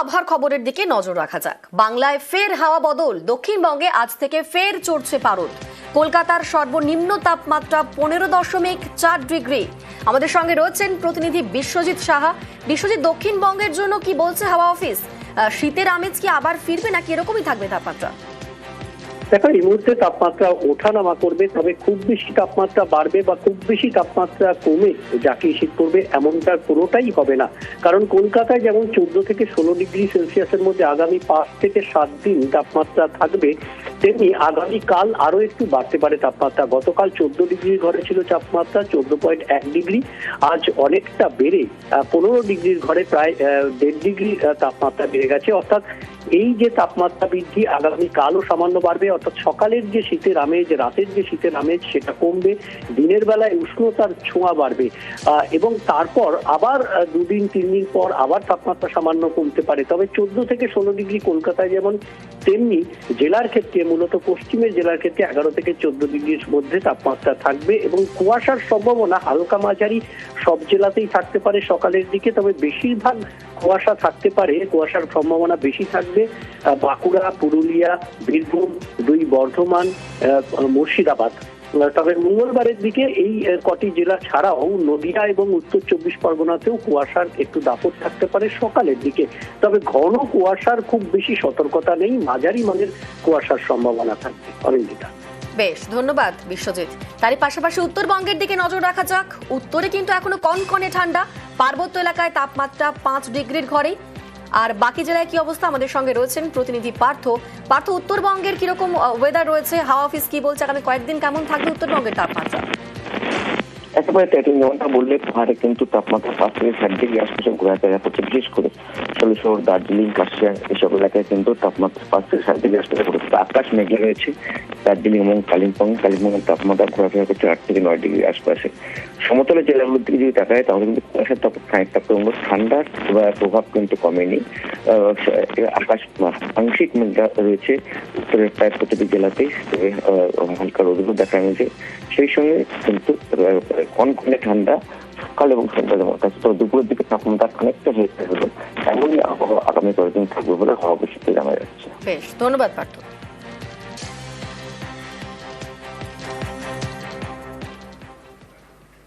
আবহাওয়ার খবরের দিকে নজর রাখা যাক। বাংলায় ফের হাওয়া বদল, দক্ষিণবঙ্গে আজ থেকে ফের চড়ছে পারদ। কলকাতার সর্বনিম্ন তাপমাত্রা 15.4 ডিগ্রি। আমাদের সঙ্গে রয়েছেন প্রতিনিধি বিশ্বজিৎ সাহা। বিশ্বজিৎ, দক্ষিণবঙ্গের জন্য কি বলছে হাওয়া অফিস? শীতের আমেজ কি আবার ফিরবে নাকি এরকমই থাকবে তাপমাত্রা? দেখো, এই মুহূর্তে তাপমাত্রা ওঠানামা করবে, তবে খুব বেশি তাপমাত্রা বাড়বে বা খুব বেশি তাপমাত্রা কমে যাকে শীত পড়বে এমনটা পুরোটাই হবে না। কারণ কলকাতায় যেমন 14 থেকে 16 ডিগ্রি সেলসিয়াসের মধ্যে আগামী 5 থেকে 7 দিন তাপমাত্রা থাকবে, তেমনি আগামীকাল আরো একটু বাড়তে পারে তাপমাত্রা। গতকাল 14 ডিগ্রির ঘরে ছিল তাপমাত্রা 14.1 ডিগ্রি, আজ অনেকটা বেড়ে 15 ডিগ্রির ঘরে প্রায় 1.5 ডিগ্রি তাপমাত্রা বেড়ে গেছে। অর্থাৎ এই যে তাপমাত্রা বৃদ্ধি আগামীকালও সামান্য বাড়বে, অর্থাৎ সকালের যে শীতের আমেজ, রাতের যে শীতের আমেজ সেটা কমবে, দিনের বেলায় উষ্ণতার ছোঁয়া বাড়বে এবং তারপর আবার 2-3 দিন পর আবার তাপমাত্রা সামান্য কমতে পারে। তবে 14 থেকে 16 ডিগ্রি কলকাতায় যেমন, তেমনি জেলার ক্ষেত্রে মূলত পশ্চিমের জেলার ক্ষেত্রে 11 থেকে 14 ডিগ্রির মধ্যে তাপমাত্রা থাকবে এবং কুয়াশার সম্ভাবনা হালকা মাঝারি সব জেলাতেই থাকতে পারে সকালের দিকে। তবে বেশিরভাগ কুয়াশা থাকতে পারে, কুয়াশার সম্ভাবনা বেশি থাকবে বাঁকুড়া, পুরুলিয়া, বীরভূম, 2 বর্ধমান, মুর্শিদাবাদ। তবে মঙ্গলবারের দিকে এই কটি জেলা ছাড়াও নদিয়া এবং উত্তর 24 পরগনাতেও কুয়াশার একটু দাপট থাকতে পারে সকালের দিকে। তবে ঘন কুয়াশার খুব বেশি সতর্কতা নেই, মাঝারি মানের কুয়াশার সম্ভাবনা থাকবে। অরিন্দিতা, বেশ, ধন্যবাদ বিশ্বজিৎ। তারই পাশাপাশি উত্তরবঙ্গের দিকে নজর রাখা যাক। উত্তরে কিন্তু এখনো কনকনে ঠান্ডা, পার্বত্য এলাকায় তাপমাত্রা 5 ডিগ্রির ঘরে। আর বাকি জেলায় কি অবস্থা? আমাদের সঙ্গে রয়েছেন প্রতিনিধি পার্থ। উত্তরবঙ্গের কিরকম ওয়েদার রয়েছে? হাওয়া অফিস কি বলছে? আগামী কয়েকদিন কেমন থাকবে উত্তরবঙ্গের তাপমাত্রা? একেবারে যেমনটা বললে, পাহাড়ে কিন্তু তাপমাত্রা 5 থেকে 7 ডিগ্রি আশপাশে ঘোরাফেরা করছে। বিশেষ করে শহর, দার্জিলিং, কাশিয়াং এসব এলাকায় কিন্তু তাপমাত্রা 5 থেকে 7 ডিগ্রি আশপাশে ঘুরছে। আকাশ মেঘলা রয়েছে দার্জিলিং এবং কালিম্পংয়ের তাপমাত্রা ঘোরাফেরা করছে 8 থেকে 9 ডিগ্রি আশপাশে। সমতলের জেলাগুলোর দিকে যদি তাকায় তাহলে কিন্তু কুয়াশার তাপ খানিকটা কমবে, ঠান্ডার প্রভাব কিন্তু কমেনি। আকাশ আংশিক মেঘলা রয়েছে উত্তরের প্রায় প্রতিটি জেলাতেই, তবে হালকা রোদও দেখা গেছে। সেই সঙ্গে কিন্তু কনকনে ঠান্ডা সকাল এবং সন্ধ্যার মধ্যে। তো দুপুরের দিকে তাপমাত্রা খানিকটা হয়ে থাকবে, এমনই আবহাওয়া আগামী কয়েকদিন থাকবে বলে হাওয়া অফিস থেকে জানা যাচ্ছে। বেশ, ধন্যবাদ পার্থ।